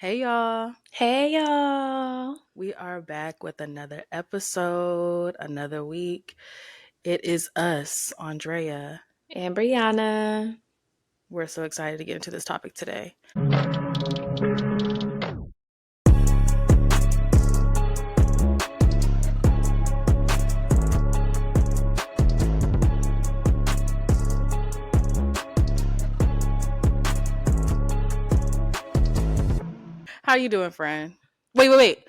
Hey y'all, Hey y'all, we are back with another episode, another week. It is us, Andrea. and Brianna. We're so excited to get into this topic today. How you doing, friend? Wait.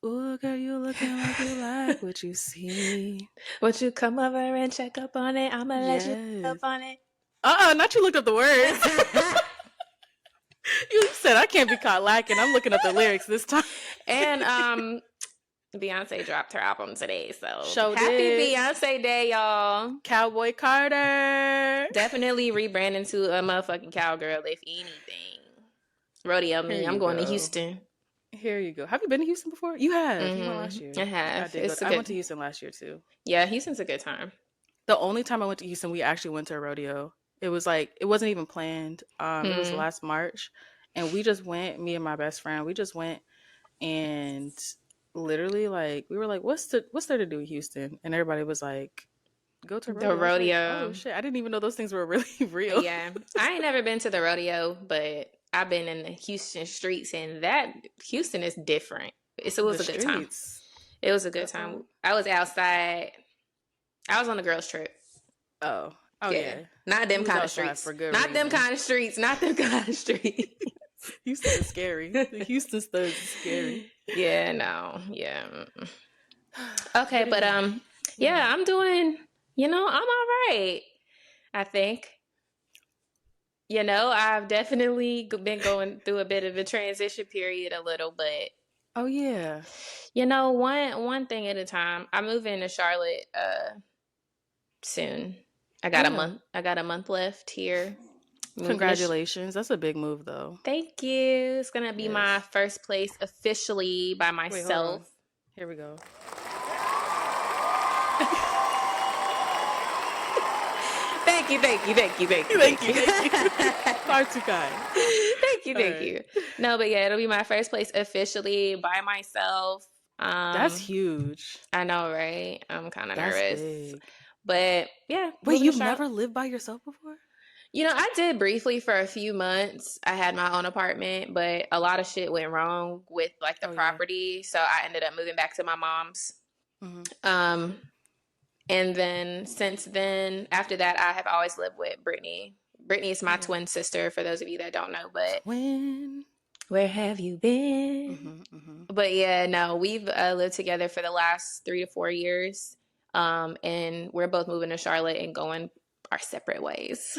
Ooh, girl, you looking like you like what you see. Won't you come over and check up on it? I'ma let you up Yes. on it. Not you looked up the words. You said I can't be caught lacking. I'm looking up the lyrics this time. And Beyonce dropped her album today, so Show happy did. Beyonce Day, y'all. Cowboy Carter. Definitely rebranding to a motherfucking cowgirl, if anything. Rodeo Here me. I'm you going to go. Houston. Here you go. Have you been to Houston before? You have. You went last year. I have. I did go. I went to Houston last year too. Yeah, Houston's a good time. The only time I went to Houston, we actually went to a rodeo. It was like it wasn't even planned. It was last March, and we just went. Me and my best friend, we just went, and literally like we were like, what's there to do in Houston? And everybody was like, go to a rodeo. The I was like, rodeo. oh shit! I didn't even know those things were really real. Yeah, I ain't never been to the rodeo, but I've been in the Houston streets, and that Houston is different. It was a good time. It was a good time. I was outside. I was on a girls' trip. Oh yeah. Not them kind of streets. Not them kind of streets. Not them kind of streets. Houston is scary. The Houston studs is scary. Yeah, no. Yeah. Okay, but yeah, I'm doing, I'm all right. I think. I've definitely been going through a bit of a transition period a little, but oh yeah. One thing at a time. I move into Charlotte soon. I got a month left here. Congratulations. That's a big move though. Thank you. It's gonna be my first place officially by myself. Wait, here we go. Thank you. Far too kind. Thank you. No, but yeah, it'll be my first place officially by myself. That's huge. I know, right? I'm kind of nervous. Big. But yeah. Wait, you've never lived by yourself before? I did briefly for a few months. I had my own apartment, but a lot of shit went wrong with like the property. Yeah. So I ended up moving back to my mom's. Mm-hmm. And then since then, after that, I have always lived with Brittany. Brittany is my twin sister, for those of you that don't know. But where have you been? But yeah, no, we've lived together for the last 3 to 4 years. And we're both moving to Charlotte and going our separate ways.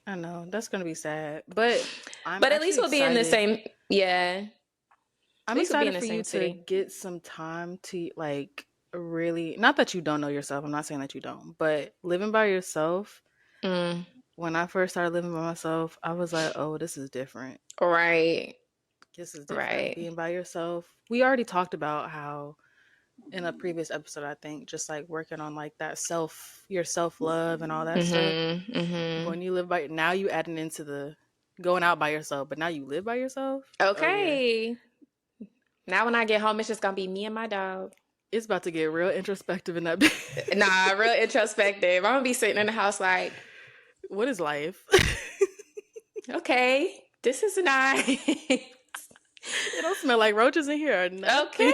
I know that's gonna be sad, but at least we'll be in the same. Yeah, I'm excited for you to get some time to like really. Not that you don't know yourself. I'm not saying that you don't, but living by yourself. When I first started living by myself, I was like, "Oh, this is different." Right. This is different. Right. Being by yourself. We already talked about how. In a previous episode, I think, just like working on like that your self-love and all that stuff. When you live now you adding into the going out by yourself, but now you live by yourself. Okay. Oh, yeah. Now when I get home, it's just gonna be me and my dog. It's about to get real introspective in that bed. Nah, real introspective. I'm gonna be sitting in the house like, what is life? Okay, this is nice. It don't smell like roaches in here. Okay.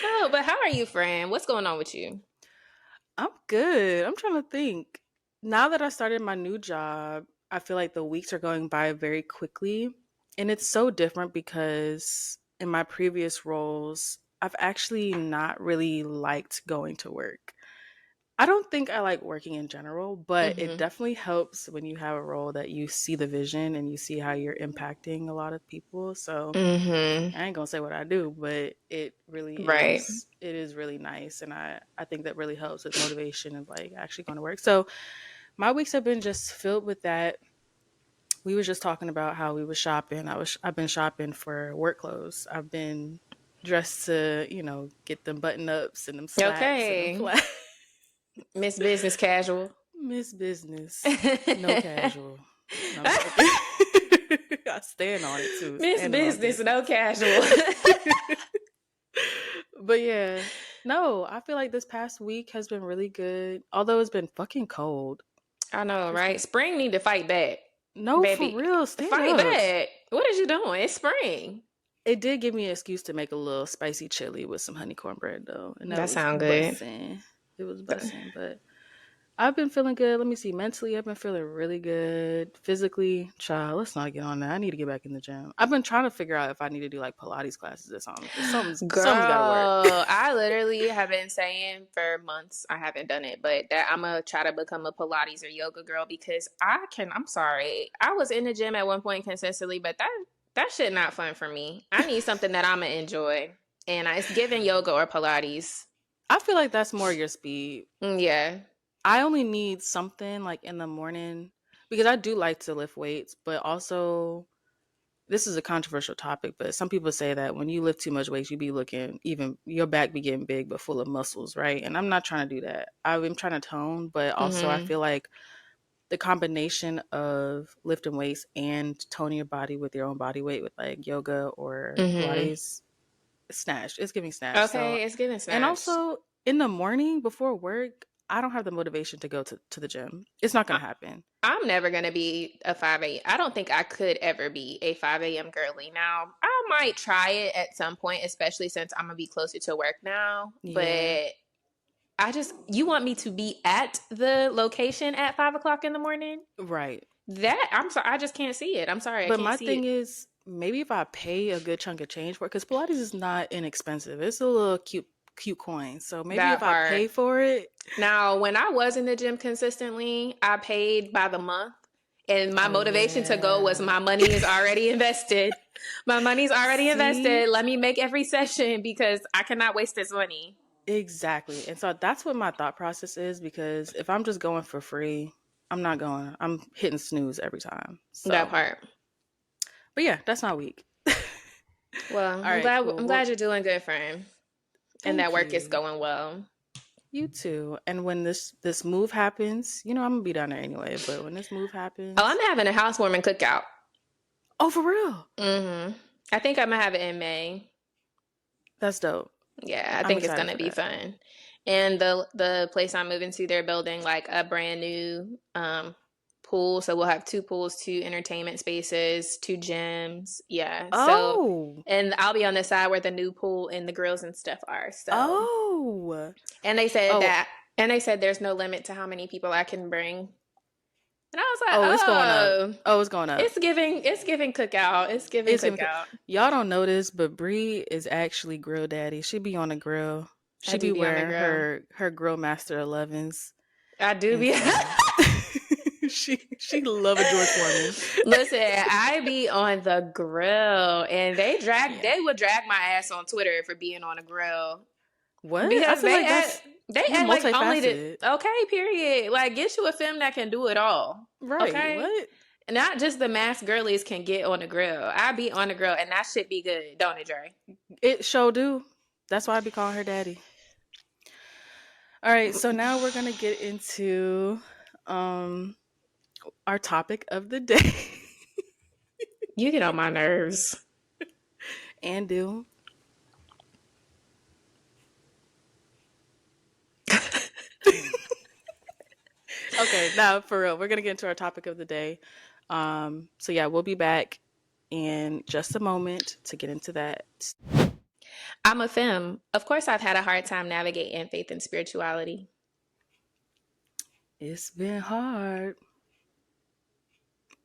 Oh, but how are you, friend? What's going on with you? I'm good. I'm trying to think. Now that I started my new job, I feel like the weeks are going by very quickly. And it's so different because in my previous roles, I've actually not really liked going to work. I don't think I like working in general, but it definitely helps when you have a role that you see the vision and you see how you're impacting a lot of people. So I ain't gonna say what I do, but it really is. It is really nice, and I think that really helps with motivation of like actually going to work. So my weeks have been just filled with that. We were just talking about how we were shopping. I've been shopping for work clothes. I've been dressed to get them button ups and them slacks. Okay. And them Miss Business Casual. Miss Business. No casual. No, I I stand on it too. Miss Standing on Business, no business. casual. But yeah, no, I feel like this past week has been really good. Although it's been fucking cold. I know, It's right? been Spring need to fight back, no for baby. real. Stand Fight up. back. What is you doing? It's spring. It did give me an excuse to make a little spicy chili with some honey cornbread though, and that That was sound good. bussin'. It was bussin', but I've been feeling good. Let me see. Mentally, I've been feeling really good. Physically, child, let's not get on that. I need to get back in the gym. I've been trying to figure out if I need to do like Pilates classes or something. Cause something's got to work. Girl, I literally have been saying for months I haven't done it, but that I'm gonna try to become a Pilates or yoga girl because I'm sorry. I was in the gym at one point consistently, but that shit not fun for me. I need something that I'm gonna enjoy. And it's giving yoga or Pilates. I feel like that's more your speed. Yeah. I only need something like in the morning because I do like to lift weights, but also this is a controversial topic, but some people say that when you lift too much weight, you be looking even your back be getting big but full of muscles, right? And I'm not trying to do that. I'm trying to tone, but also I Mm-hmm. feel like the combination of lifting weights and toning your body with your own body weight with like yoga or Mm-hmm. Pilates, snatched. It's giving snatch. So, Okay, it's giving and snatched. also in the morning before work, I don't have the motivation to go to the gym. It's not going to happen. I'm never gonna be a 5 a.m. I don't think I could ever be a 5 a.m. girly. Now, I might try it at some point, especially since I'm gonna be closer to work now. Yeah, But you want me to be at the location at 5 o'clock in the morning? right. I'm sorry, I just can't see it. I'm sorry, I But can't my see thing it. is, maybe if I pay a good chunk of change for it, because Pilates is not inexpensive. It's a little cute coin. So maybe That if I part. pay for it. Now, when I was in the gym consistently, I paid by the month. And my Oh motivation to go was yeah. my money is already invested. My money's already See? invested. Let me make every session because I cannot waste this money. Exactly. And so that's what my thought process is because if I'm just going for free, I'm not going. I'm hitting snooze every time. That So, part. but yeah, that's my week. Well, All right, cool. I'm Well, glad you're doing good, friend. And that thank work is you. going well. You too. And when this move happens, I'm gonna be down there anyway. But when this move Oh, I'm happens, having a housewarming cookout. oh, for real, Mm-hmm. I think I'm gonna have it in May. that's dope. Yeah, I I'm think it's excited gonna for be that. fun. And the place I'm moving to, they're building like a brand new pool. So we'll have two pools, two entertainment spaces, two gyms. Yeah. So Oh, and I'll be on the side where the new pool and the grills and stuff are. So oh, and they said oh, that and they said there's no limit to how many people I can bring. And I was like, oh! It's going up. oh, Oh, it's going up. it's giving cookout. It's giving It's gonna. cookout. Y'all don't know this, but Bri is actually grill daddy. She be on the grill. I She do be be on the wearing grill. her Grill Master 11s, I do and be so she love a George Foreman. Listen, I be on the grill and Yeah. they would drag my ass on Twitter for being on a grill. What? I Because feel like they you're act like only multifaceted, okay, period. Like get you a film that can do it all. right? Okay? What? Not just the mass girlies can get on the grill. I be on the grill and that shit be good, don't it, Dre? It sure do. That's why I be calling her daddy. All right, so now we're gonna get into um our topic of the day. You get on my nerves. And do. Okay, now for real, we're gonna get into our topic of the day. So yeah, we'll be back in just a moment to get into that. I'm a femme. Of course I've had a hard time navigating faith and spirituality. It's been hard.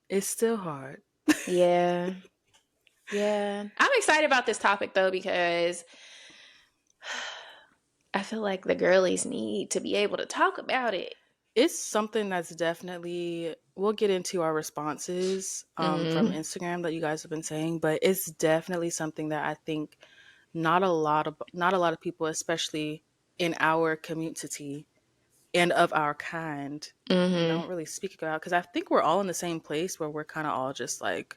It's still hard. Yeah. Yeah. I'm excited about this topic though because I feel like the girlies need to be able to talk about it. It's something that's definitely we'll get into our responses from Mm-hmm. Instagram that you guys have been saying, but it's definitely something that I think not a lot of people, especially in our community and of our kind, Mm-hmm. don't really speak about because I think we're all in the same place where we're kind of all just like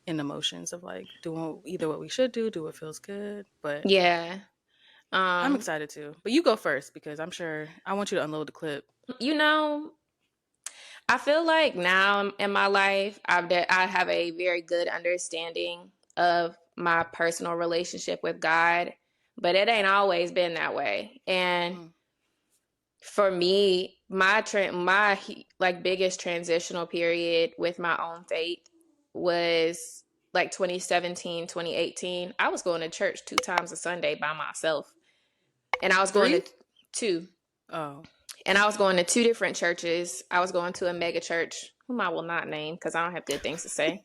in the motions of like doing either what we should do what feels good. But Yeah. I'm Um, excited too. But you go first because I'm sure I want you to unload the clip. you know, I feel like now in my life, I have a very good understanding of my personal relationship with God, but it ain't always been that way. And Mm. for me, my like biggest transitional period with my own faith was like 2017, 2018. I was going to church 2 times a Sunday by myself, and I was going to 3? two. Oh. And I was going to 2 different churches. I was going to a mega church, whom I will not name because I don't have good things to say.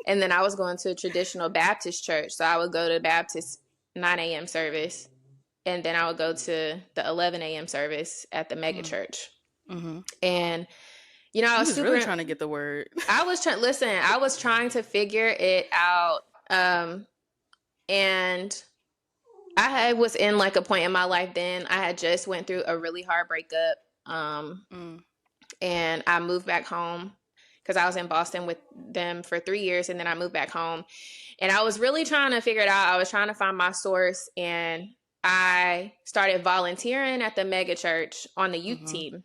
And then I was going to a traditional Baptist church. So I would go to Baptist 9 a.m. service. And then I would go to the 11 a.m. service at the mega Mm. church. Mm-hmm. And, you know, I You was was really super, trying to get the word. I was trying to figure it out. And I was in like a point in my life then. I had just went through a really hard breakup. Mm. And I moved back home because I was in Boston with them for 3 years, and then I moved back home. And I was really trying to figure it out. I was trying to find my source, and I started volunteering at the mega church on the youth Mm-hmm. team.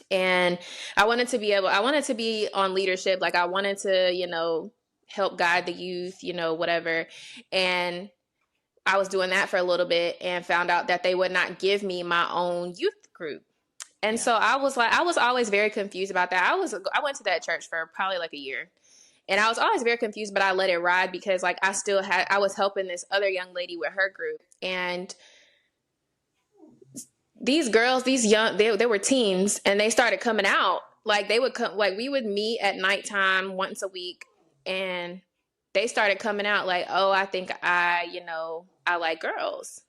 And I wanted to be on leadership. Like I wanted to, help guide the youth, whatever. And I was doing that for a little bit and found out that they would not give me my own youth group. And Yeah. so I was always very confused about that. I went to that church for probably like a year. And I was always very confused, but I let it ride because like I was helping this other young lady with her group. And these girls, they were teens, and they started coming out. Like they would come, like we would meet at nighttime once a week, and they started coming out like, oh, I think I like girls.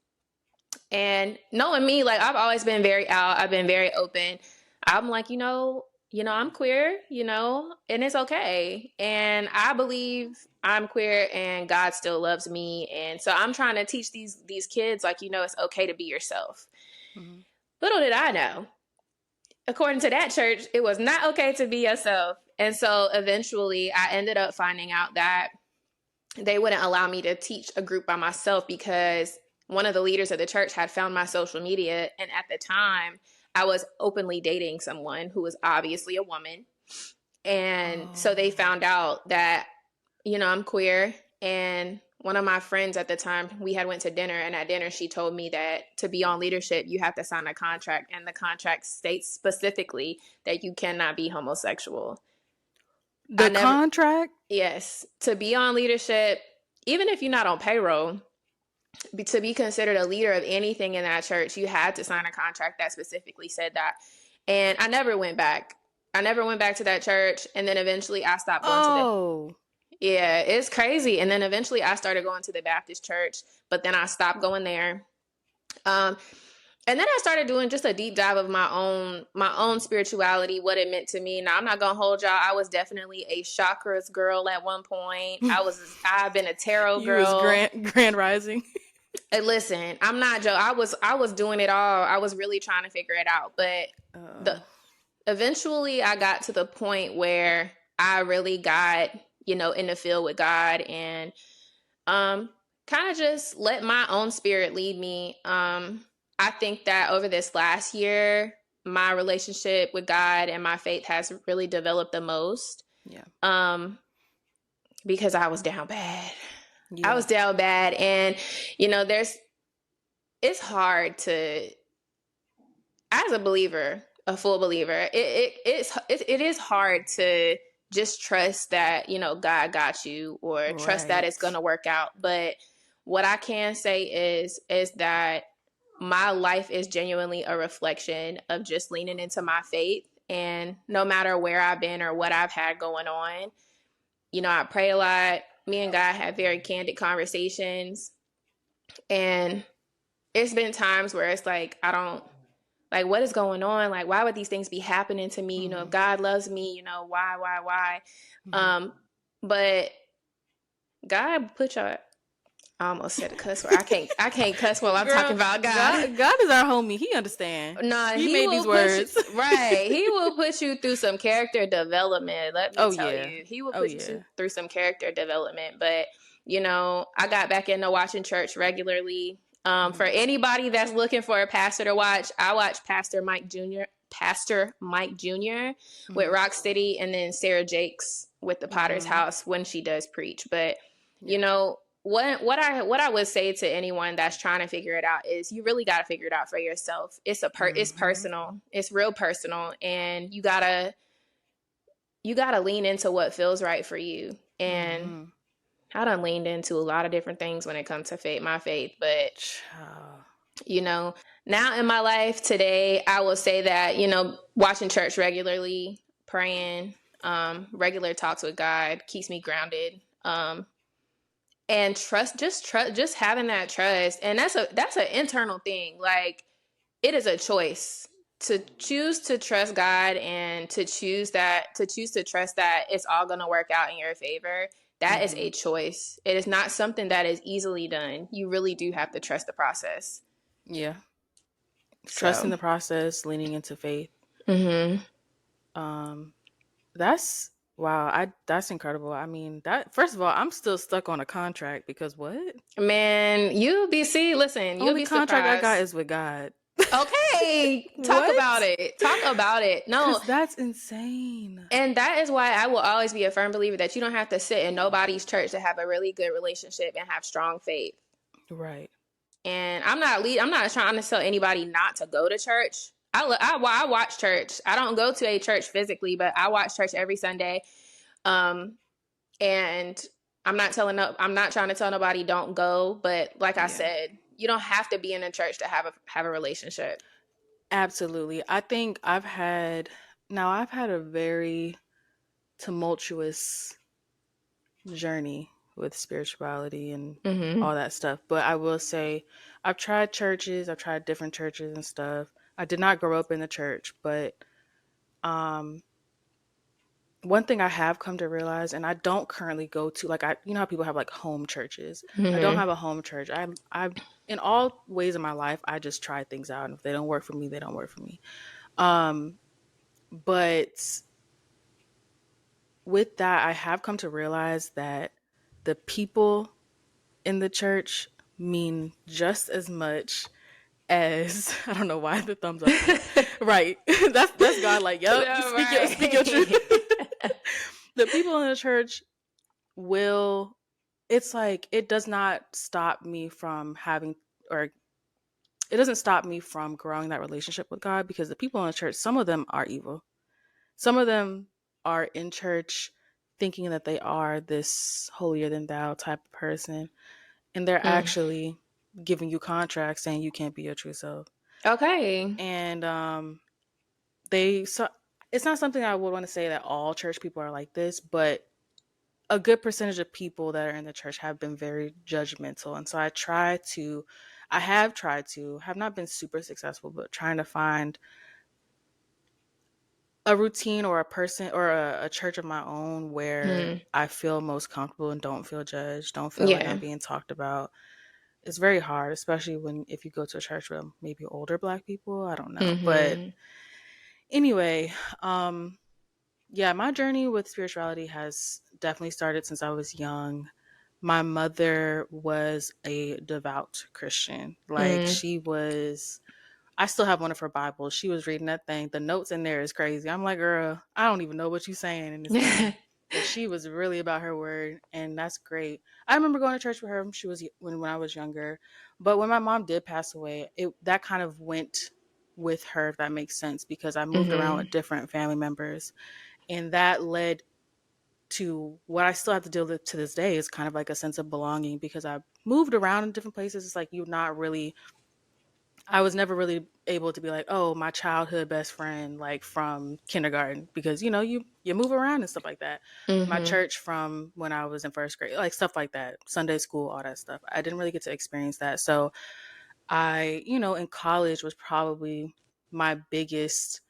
And knowing me, like I've always been very out. I've been very open. I'm like, I'm queer, and it's okay. And I believe I'm queer and God still loves me. And so I'm trying to teach these kids, like, it's okay to be yourself. Mm-hmm. Little did I know, according to that church, it was not okay to be yourself. And so eventually I ended up finding out that they wouldn't allow me to teach a group by myself because one of the leaders of the church had found my social media. And at the time, I was openly dating someone who was obviously a woman. And so they Oh. found out that, I'm queer. And one of my friends at the time, we had went to dinner, and at dinner she told me that to be on leadership, you have to sign a contract, and the contract states specifically that you cannot be homosexual. I The never contract? Yes, to be on leadership, even if you're not on payroll, to be considered a leader of anything in that church, you had to sign a contract that specifically said that. And I never went back. I never went back to that church. And then eventually I stopped going to Oh. yeah, it's crazy. And then eventually I started going to the Baptist church, but then I stopped going there. Um, and then I started doing just a deep dive of my own spirituality, what it meant to me. Now I'm not gonna hold y'all. I was definitely a chakras girl at one point. I've been a tarot You was girl. grand rising. And listen, I'm not joking. I was doing it all. I was really trying to figure it out. But the Oh. eventually I got to the point where I really got, in the field with God, and kind of just let my own spirit lead me. I think that over this last year, my relationship with God and my faith has really developed the most. Yeah. Because I was down bad. I Yeah. was down bad, and it's hard to, as a believer, a full believer, it is hard to just trust that God got you, or trust that it's Right. gonna work out. But what I can say is that my life is genuinely a reflection of just leaning into my faith. And no matter where I've been or what I've had going on, I pray a lot. Me and God have very candid conversations. And it's been times where it's like, I don't, like, what is going on? Like, why would these things be happening to me? If Mm-hmm. God loves me, why? Mm-hmm. But God put your, I almost said a cuss word. I can't cuss while I'm Girl, talking about God. God is our homie. He understand. Nah, He he made these will put you, words. right. He will put you through some character development. Let me Oh tell yeah. you, he will Oh put you yeah. through some character development. But I got back into watching church regularly. For Mm-hmm. anybody that's looking for a pastor to watch, I watch Pastor Mike Jr. with Mhm. Rock City, and then Sarah Jakes with the Potter's Mhm. House when she does preach. But you Yeah. know, what I would say to anyone that's trying to figure it out is you really got to figure it out for yourself. It's Mhm. personal. It's real personal, and you gotta lean into what feels right for you. And Mhm. I done leaned into a lot of different things when it comes to my faith, but Child. you know, now in my life today, I will say that, watching church regularly, praying, regular talks with God keeps me grounded. And just having that trust. And that's an internal thing. Like, it is a choice to choose to trust God and to trust that it's all going to work out in your favor. That is a Mhm. choice. It is not something that is easily done. You really do have to trust the process. Yeah. Trusting So, the process, leaning into faith. mhm. Um, that's wow. I That's incredible. I mean, that first of all, I'm still stuck on a contract because what? Man, listen, you'll Only be contract I got surprised. is with God. Okay, talk about What? it. Talk about it. No, Because that's insane. and that is why I will always be a firm believer that you don't have to sit in nobody's church to have a really good relationship and have strong faith. Right. And I'm not trying to tell anybody not to go to church. I watch church. I don't go to a church physically, but I watch church every Sunday. Um, and I'm not trying to tell nobody don't go, but like I Yeah. said, you don't have to be in a church to have a relationship. Absolutely. I think I've had a very tumultuous journey with spirituality and Mm-hmm. all that stuff. But I will say, I've tried churches, I've tried different churches and stuff. I did not grow up in the church, but um, one thing I have come to realize, and I don't currently go to, like, you know how people have like home churches. I don't Mm-hmm. have a home church. In all ways of my life, I just try things out, and if they don't work for me, they don't work for me. Um, but with that, I have come to realize that the people in the church mean just as much as I don't know why the thumbs up thing. Right. That's God like, yep, Yeah, speak your truth. right. The people in the church will it's like it does not stop me from having or it doesn't stop me from growing that relationship with God because the people in the church, some of them are evil. Some of them are in church thinking that they are this holier than thou type of person, and they're Mm. actually giving you contracts saying you can't be your true self. Okay. And they so it's not something I would want to say that all church people are like this, but a good percentage of people that are in the church have been very judgmental. And so I have tried to, have not been super successful, but trying to find a routine or a person or a church of my own where Mm. I feel most comfortable and don't feel judged, don't feel like I'm Yeah. being talked about. It's very hard, especially when if you go to a church with maybe older black people. I don't know. But Mm-hmm. anyway, um, yeah, my journey with spirituality has definitely started since I was young. My mother was a devout Christian. Like Mm. she was I still have one of her Bibles. She was reading that thing. The notes in there is crazy. I'm like, girl, I don't even know what you're saying in this thing. But she was really about her word, and that's great. I remember going to church with her when when I was younger. But when my mom did pass away, it that kind of went with her, if that makes sense, because I moved around Mm-hmm. with different family members, and that led to what I still have to deal with to this day is kind of like a sense of belonging because I moved around in different places. It's like you're not really I was never really able to be like, oh, my childhood best friend, like from kindergarten, because you move around and stuff like that. My Mm-hmm. church from when I was in first grade, like stuff like that, Sunday school, all that stuff. I didn't really get to experience that. So in college was probably my biggest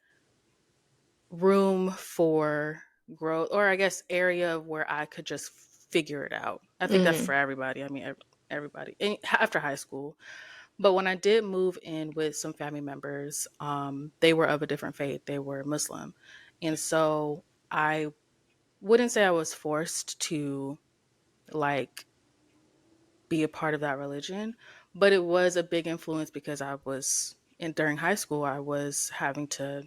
room for growth, or I guess area where I could just figure it out. I think that's Mm-hmm. for everybody. I mean, everybody after high school. But when I did move in with some family members, they were of a different faith. They were Muslim. And so I wouldn't say I was forced to like be a part of that religion, but it was a big influence because I was in during high school, I was having to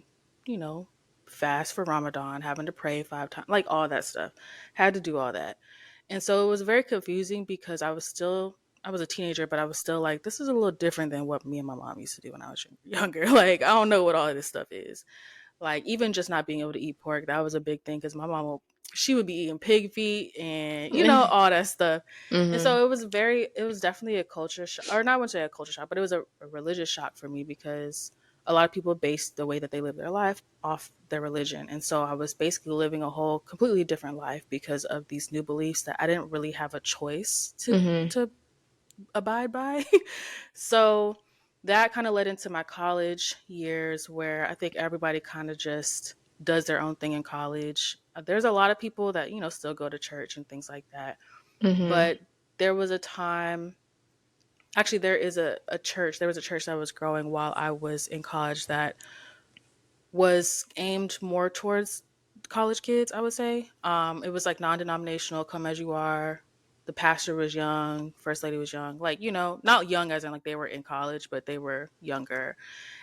you know, fast for Ramadan, having to pray 5 times, like all that stuff. Had to do all that. And so it was very confusing because I was a teenager, but I was still like, this is a little different than what me and my mom used to do when I was younger. Like, I don't know what all of this stuff is. Like, even just not being able to eat pork, that was a big thing because my mom she would be eating pig feet and, all that stuff. And Mhm. so it was definitely a culture shock, or not, I wouldn't say a culture shock, but it was a religious shock for me because a lot of people base the way that they live their life off their religion. And so I was basically living a whole completely different life because of these new beliefs that I didn't really have a choice Mhm. to abide by. So that kind of led into my college years where I think everybody kind of just does their own thing in college. There's a lot of people that, still go to church and things like that. Mhm. But there was a time, actually, there was a church that was growing while I was in college that was aimed more towards college kids, I would say. It was like non-denominational, come as you are. The pastor was young, first lady was young, like, not young as in like they were in college, but they were younger.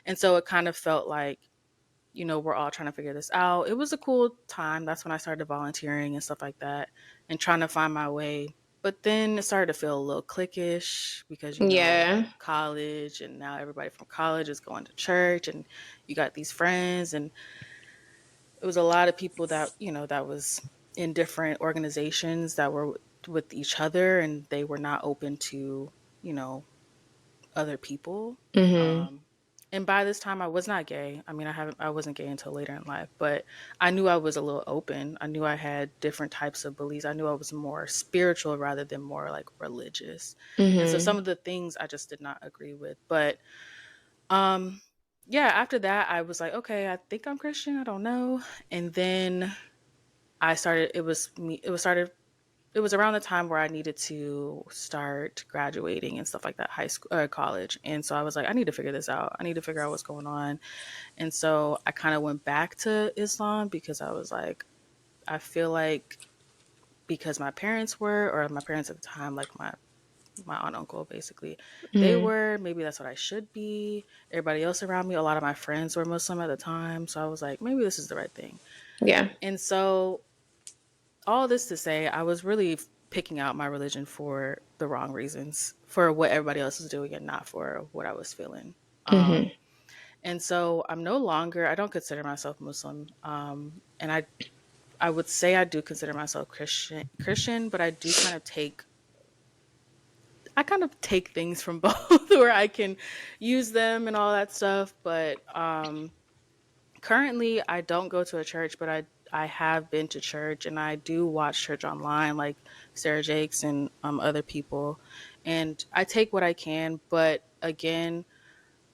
And so it kind of felt like, we're all trying to figure this out. It was a cool time. That's when I started volunteering and stuff like that and trying to find my way. But then it started to feel a little cliquish because, Yeah. college, and now everybody from college is going to church, and you got these friends, and it was a lot of people that, that was in different organizations that were with each other, and they were not open to, you know, other people. Mhm. Um, and by this time, I was not gay. I mean, I wasn't gay until later in life, but I knew I was a little open. I knew I had different types of beliefs. I knew I was more spiritual rather than more like religious. And so some Mhm. of the things I just did not agree with. But um, yeah, after that, I was like, okay, I think I'm Christian. I don't know. And then I started. It was me. It was started it was around the time where I needed to start graduating and stuff like that, high school or college. And so I was like, I need to figure this out. I need to figure out what's going on. And so I kind of went back to Islam because I was like, I feel like because my parents at the time, like my aunt and uncle, basically, they Mhm. were, maybe that's what I should be. Everybody else around me, a lot of my friends were Muslim at the time. So I was like, maybe this is the right thing. Yeah. And so all this to say, I was really picking out my religion for the wrong reasons, for what everybody else was doing and not for what I was feeling. Mhm. And so I don't consider myself Muslim. And I would say I do consider myself Christian, but I kind of take things from both where I can use them and all that stuff. But currently, I don't go to a church, but I have been to church and I do watch church online, like Sarah Jakes and other people, and I take what I can. But again,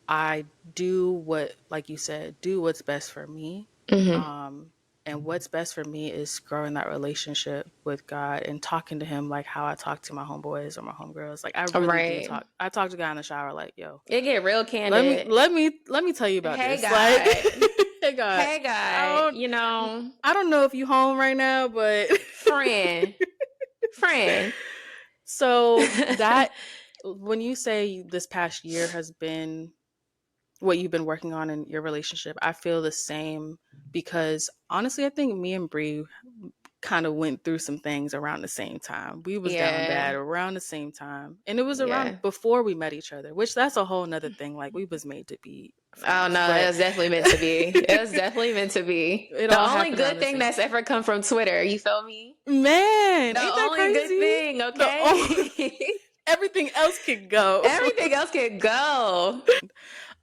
I do what, like you said, do what's best for me. Mhm. Um, and what's best for me is growing that relationship with God and talking to Him like how I talk to my homeboys or my homegirls. Like I All really do right. talk. I talk to God in the shower, like, yo, It get real let me candid. let me let me tell you about Hey this. Like, God. hey God, Hey I God. don't I don't know if you home right now, but Friend. Friend. so that when you say this past year has been what you've been working on in your relationship, I feel the same because honestly, I think me and Bri kind of went through some things around the same time. We was down Yeah. bad around the same time. And it was around Yeah. before we met each other, which that's a whole nother thing. Like we was made to be Oh friends. no, it But was definitely meant to be. It was definitely meant to be. it The all only happened around good the thing same that's time. ever come from Twitter, you feel me? Man, The ain't that only good crazy? thing, The okay? everything else can go. Everything else can go.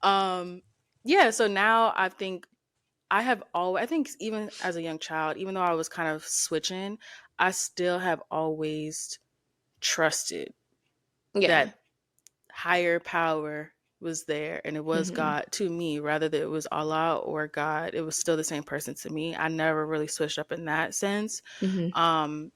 um yeah, so now I think I think even as a young child, even though I was kind of switching, I still have always trusted Yeah. that higher power was there and it was Hmm. God to me, rather that it was Allah or God, it was still the same person to me. I never really switched up in that sense. Hmm. Um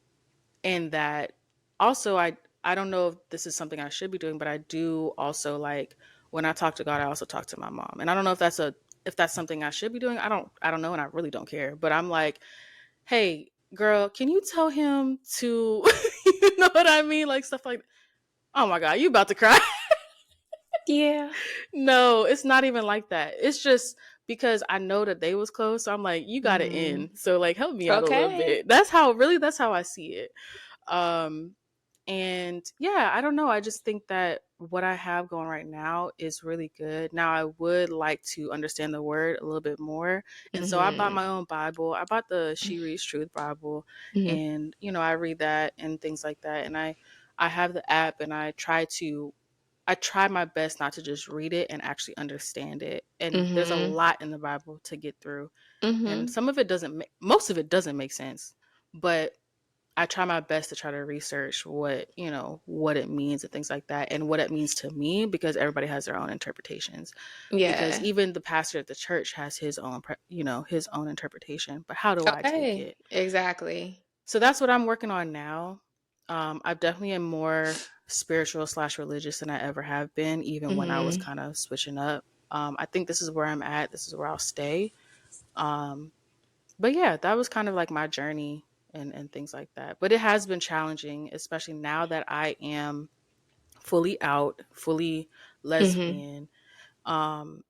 and that also I don't know if this is something I should be doing, but I do also, like, when I talk to God, I also talk to my mom. And I don't know if that's something I should be doing. I don't know, and I really don't care. But I'm like, hey, girl, can you tell him to you know what I mean? Like stuff like, oh my God, you about to cry. Yeah. No, it's not even like that. It's just because I know that they was close. So I'm like, you got it Mm-hmm. in. So like help me out a little Okay. bit. That's how I see it. Um and yeah, I don't know. I just think that what I have going right now is really good. Now I would like to understand the word a little bit more. And so I bought Mm-hmm. my own Bible. I bought the She Reads Truth Bible, Mm-hmm. and I read that and things like that. And I have the app, and I try my best not to just read it and actually understand it. And there's a Mm-hmm. lot in the Bible to get through. And Mm-hmm. some of it most of it doesn't make sense. But I try my best to try to research what it means and things like that, and what it means to me, because everybody has their own interpretations. Because Yeah. even the pastor at the church has his own, his own interpretation. But how do I take Okay. it? Exactly. So that's what I'm working on now. I definitely am more spiritual / religious than I ever have been, even when I was Mm-hmm. kind of switching up. I think this is where I'm at. This is where I'll stay. Um, but yeah, that was kind of like my journey and things like that. But it has been challenging, especially now that I am fully out, fully Mm-hmm. lesbian. Um,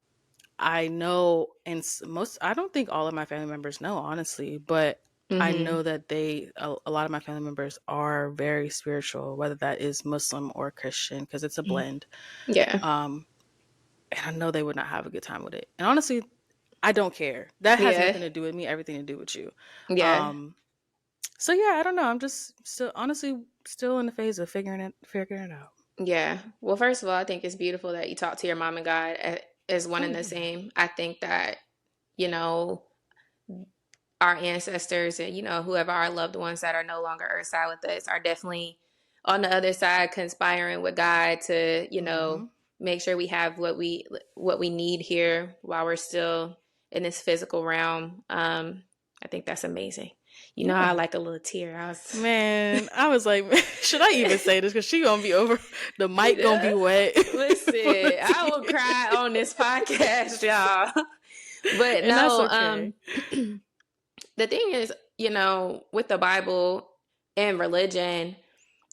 I know, and most, I don't think all of my family members know, honestly, but I Mm-hmm. know that a lot of my family members are very spiritual, whether that is Muslim or Christian, because it's a blend. Yeah. Um, and I know they would not have a good time with it. And honestly, I don't care. That has Yeah. nothing to do with me, everything to do with you. Yeah. Um, so yeah, I don't know. I'm just still, honestly, still in the phase of figuring it out. Yeah. Well, first of all, I think it's beautiful that you talk to your mom and God as one Oh and the yeah. same. I think that, you know, our ancestors and, whoever our loved ones that are no longer earthside with us are definitely on the other side conspiring with God to, Mm-hmm. make sure we have what we need here while we're still in this physical realm. I think that's amazing. You know how I Yeah. like a little tear. I was Man, I was like, should I even say this? Because she gonna be over. The You mic gonna know, be wet listen, from the I will tears, cry on this podcast, y'all. But and that's no, okay. the thing is, with the Bible and religion,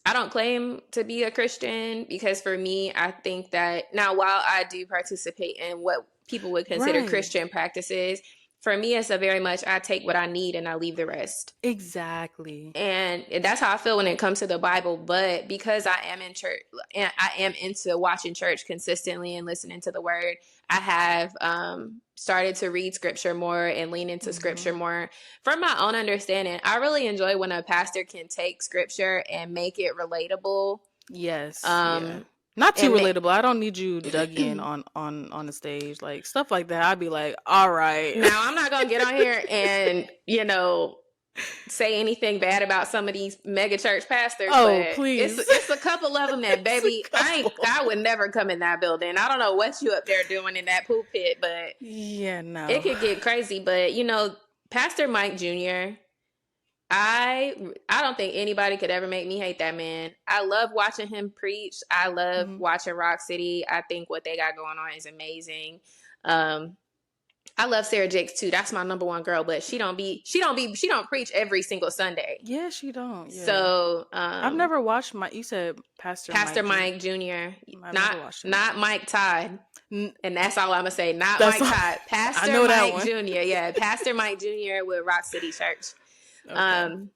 I don't claim to be a Christian because for me, I think that now while I do participate in what people would consider Right. Christian practices, for me, it's a very much I take what I need and I leave the rest. Exactly. And that's how I feel when it comes to the Bible. But because I am in church and I am into watching church consistently and listening to the word, I have started to read scripture more and lean into Mm-hmm. scripture more. From my own understanding, I really enjoy when a pastor can take scripture and make it relatable. Yes. Yeah. Um, Not too and relatable. I don't need you dug in on the stage, like stuff like that. I'd be like, all right. now I'm not going to get on here and, say anything bad about some of these mega church pastors, Oh, but it's please. it's a couple of them that It's a baby couple. I would never come in that building. I don't know what you up there doing in that pulpit, but Yeah. it No. could get crazy. But Pastor Mike Jr. I don't think anybody could ever make me hate that man. I love watching him preach. I love Mm-hmm. watching Rock City. I think what they got going on is amazing. Um, I love Sarah Jakes too. That's my number one girl, but she don't preach every single Sunday. Yeah, she don't. Yeah. So, I've never watched you said Pastor Pastor Mike Jr. Mike Jr., I've not never watched him. not Mike Todd, N- and that's all I'm gonna say. Not that's Mike all. Todd, I Pastor know that Mike one. Jr. Yeah, Pastor Mike Jr. with Rock City Church. Okay. Um,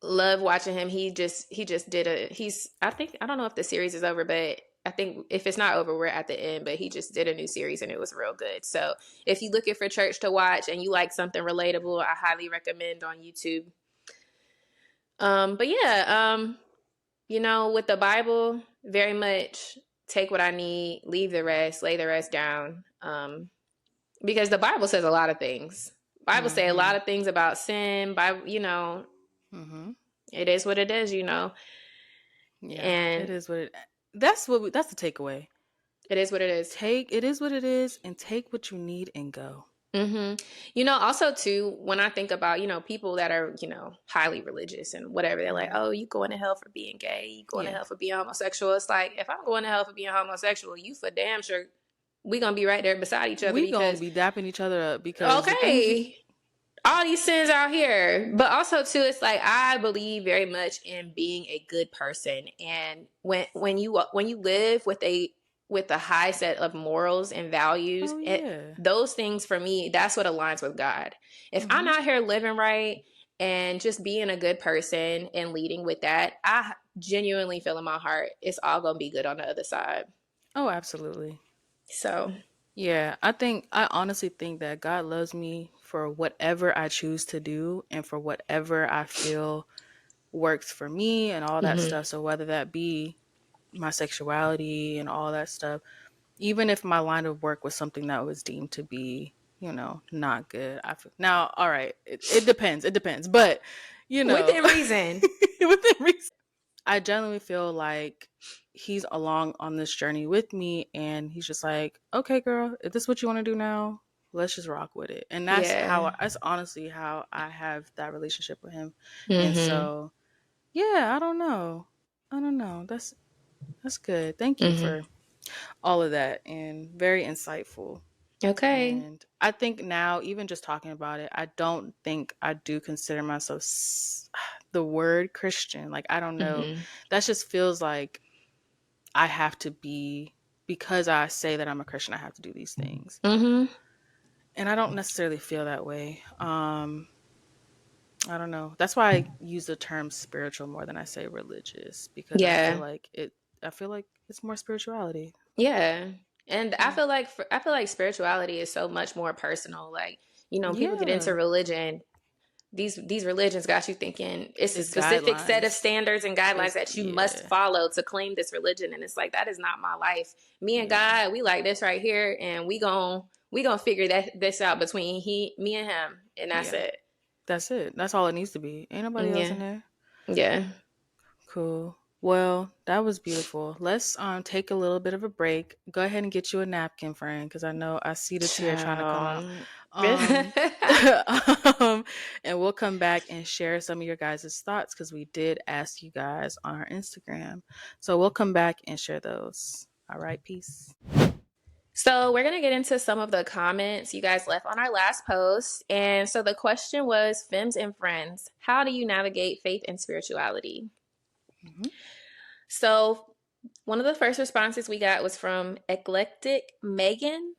love watching him. He just did I don't know if the series is over, but I think if it's not over, we're at the end. But he just did a new series and it was real good. So if you're looking for church to watch and you like something relatable, I highly recommend on YouTube. But yeah, with the Bible, very much take what I need, leave the rest, lay the rest down. Because the Bible says a lot of things. Bible say a Mm-hmm. lot of things about sin. Bible, Mm-hmm. it is what it is. Yeah, it And is what it. That's the takeaway. it is what it is. Take it is what it is, and take what you need and go. Also too, when I think about, people that are, highly religious and whatever, they're like, Mm-hmm. oh, you going to hell for being gay, you going to Yeah, hell for being homosexual. It's like, if I'm going to hell for being homosexual, you for damn sure we gonna be right there beside each other we gonna because be dapping each other up because the things you. okay, all these sins out here. But also too, it's like I believe very much in being a good person. And when you live with a with a high set of morals and values, Oh yeah. those things for me, that's what aligns with God. If I'm Hmm. out here living right and just being a good person and leading with that, I genuinely feel in my heart it's all gonna be good on the other side. Oh, absolutely. So, Yeah, I honestly think that God loves me for whatever I choose to do and for whatever I feel works for me and all that mhm. stuff. So whether that be my sexuality and all that stuff, even if my line of work was something that was deemed to be, not good. Now, all right, it depends. It depends, but Within reason. within reason. I genuinely feel like he's along on this journey with me, and he's just like, okay, girl, if this is what you want to do now, let's just rock with it. And Yeah. that's honestly how I have that relationship with him. And Mhm. so, yeah, I don't know. I don't know. That's good. Thank you Mhm. for all of that and very insightful. Okay. And I think now, even just talking about it, I don't think I do consider myself the word Christian. Like, I don't know. Mhm. That just feels like I have to be, because I say that I'm a Christian, I have to do these things. Mhm. And I don't necessarily feel that way. I don't know. That's why I use the term spiritual more than I say religious, because Yeah. I feel like it's more spirituality. Yeah. And Yeah. I feel like spirituality is so much more personal. Like, when people get into Yeah. religion, these religions got you thinking it's a It's specific set of guidelines. standards and guidelines It's that you must yeah. follow to claim this religion, and it's like that is not my life. Me and Yeah. God, we like this right here, and we gonna figure this out between me and him, and that's Yeah. it. That's it. That's all it needs to be. Ain't nobody else Yeah. in there. Yeah. Cool. Well, that was beautiful. Let's take a little bit of a break. Go ahead and get you a napkin, friend, because I know I see the tear trying to come out. Child. Um, and we'll come back and share some of your guys' thoughts because we did ask you guys on our Instagram. So we'll come back and share those. All right, peace. So we're going to get into some of the comments you guys left on our last post. And so the question was, Femmes and Friends, how do you navigate faith and spirituality? Mm-hmm. So one of the first responses we got was from Eclectic Megan.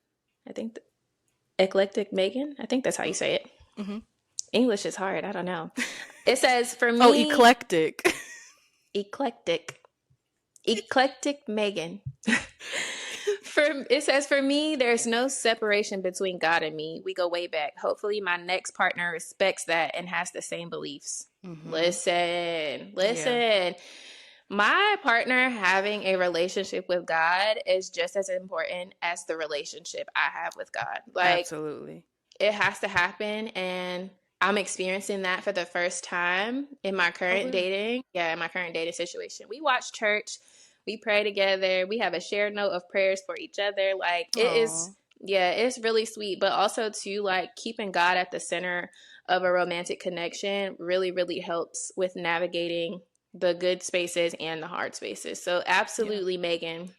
I think Eclectic Megan. I think that's how you say it. Mm-hmm. English is hard. I don't know. It says, for Oh, me, eclectic. eclectic. Eclectic Megan. It says, for me, there's no separation between God and me. We go way back. Hopefully my next partner respects that and has the same beliefs. Mm-hmm. Listen, Yeah, listen. My partner having a relationship with God is just as important as the relationship I have with God. Like, absolutely. it has to happen, and I'm experiencing that for the first time in my Oh, current really? dating. Yeah, in my current dating situation. We watch church, we pray together, we have a shared note of prayers for each other. Like, it is, Oh, yeah, it's really sweet, but also too, like, keeping God at the center of a romantic connection really, really helps with navigating the good spaces and the hard spaces. So yeah, absolutely, Megan.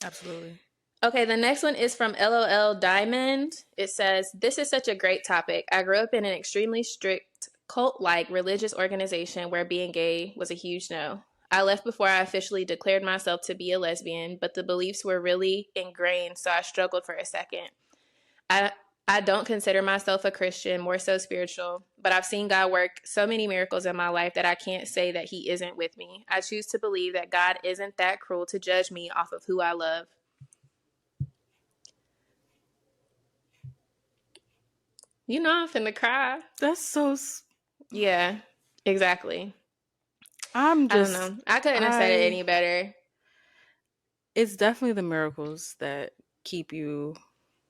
absolutely. Okay, the next one is from LOL Diamond. It says, this is such a great topic. I grew up in an extremely strict cult like religious organization where being gay was a huge no. I left before I officially declared myself to be a lesbian, but the beliefs were really ingrained, so I struggled for a second. I I don't consider myself a Christian, more so spiritual, but I've seen God work so many miracles in my life that I can't say that he isn't with me. I choose to believe that God isn't that cruel to judge me off of who I love. I'm finna cry. That's so. Yeah, exactly. I'm I don't just. know. I couldn't have said it I. any better. It's definitely the miracles that keep you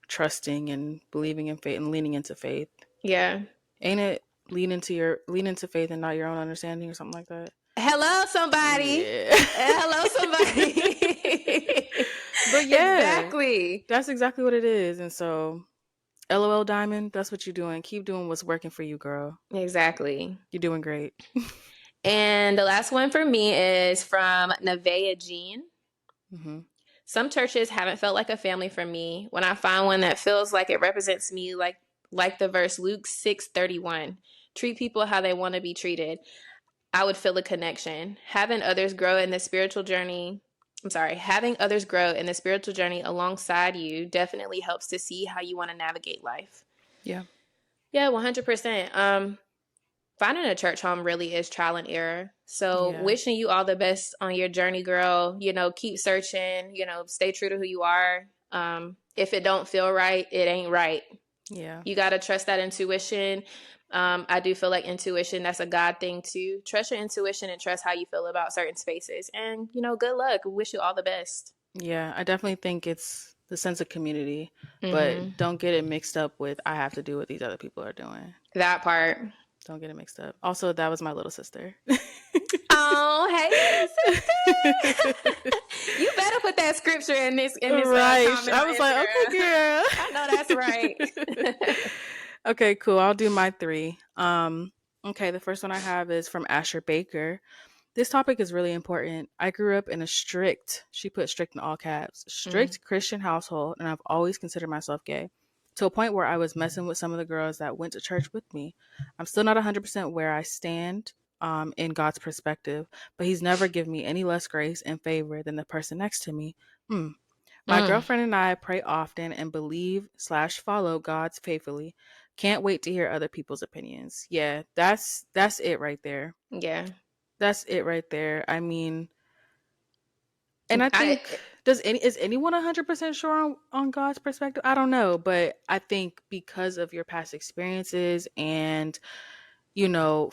trusting and believing in faith and leaning into faith. Yeah. Ain't it? Lean into faith and not your own understanding or something like that. Hello, somebody. Yeah. Hello, somebody. But yeah, Exactly. that's exactly what it is. And so, LOL Diamond, that's what you're doing. Keep doing what's working for you, girl. Exactly. You're doing great. And the last one for me is from Nevaeh Jean. Hmm. Some churches haven't felt like a family for me. When I find one that feels like it represents me, like the verse Luke 6:31, treat people how they want to be treated, I would feel a connection. Having others grow in the spiritual journey I'm sorry, having others grow in the spiritual journey alongside you definitely helps to see how you want to navigate life. Yeah. Yeah, 100%. Finding a church home really is trial and error. So, Yeah. wishing you all the best on your journey, girl. You know, keep searching, you know, stay true to who you are. If it don't feel right, it ain't right. Yeah. You got to trust that intuition. I do feel like intuition, that's a God thing too. Trust your intuition and trust how you feel about certain spaces. And, you know, good luck. Wish you all the best. Yeah. I definitely think it's the sense of community, but Mm-hmm. don't get it mixed up with I have to do what these other people are doing. That part. Don't get it mixed up. Also, that was my little sister. Oh, hey, little sister. You better put that scripture in this Right. comment I on was like, okay, Instagram. girl. I know that's right. Okay, cool. I'll do my three. Okay, the first one I have is from Asher Baker. This topic is really important. I grew up in a strict, she put strict in all caps, Mm, strict Christian household, and I've always considered myself gay to a point where I was messing with some of the girls that went to church with me. I'm still not 100% where I stand in God's perspective, but He's never given me any less grace and favor than the person next to me. Hmm. My mm, girlfriend and I pray often and believe/follow God's faithfully. Can't wait to hear other people's opinions. Yeah, that's it right there. yeah. That's it right there. I mean, and I think I does any is anyone 100% sure on God's perspective? I don't know, but I think because of your past experiences and you know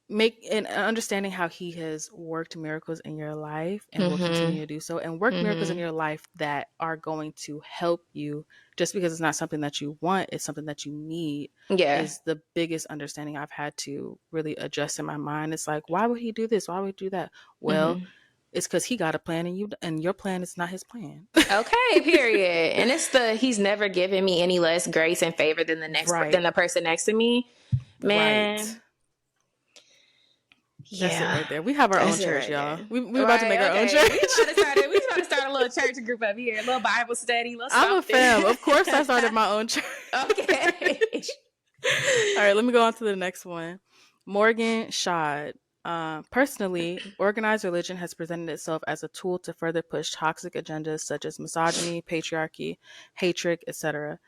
make and understanding how he has worked miracles in your life and will mhm. continue to do so and work miracles in Mhm. your life that are going to help you just because it's not something that you want, it's something that you need Yeah. is the biggest understanding I've had to really adjust in my mind. It's like, why would he do this? Why would he do that? Well, Mhm. it's because he got a plan and your plan is not his plan. Okay, period. And it's the he's never given me any less grace and favor than Right. the person next to me. Right. Man, That's it yeah. right there. We have our own That's it church, right y'all. there. We about to make Right, our own okay. church. We about to start a little church group up here, a little Bible study, a little I'm a something. fam. Of course I started my own church. Okay. All right, let me go on to the next one. Morgan Shad. Personally, organized religion has presented itself as a tool to further push toxic agendas such as misogyny, patriarchy, hatred, etc.,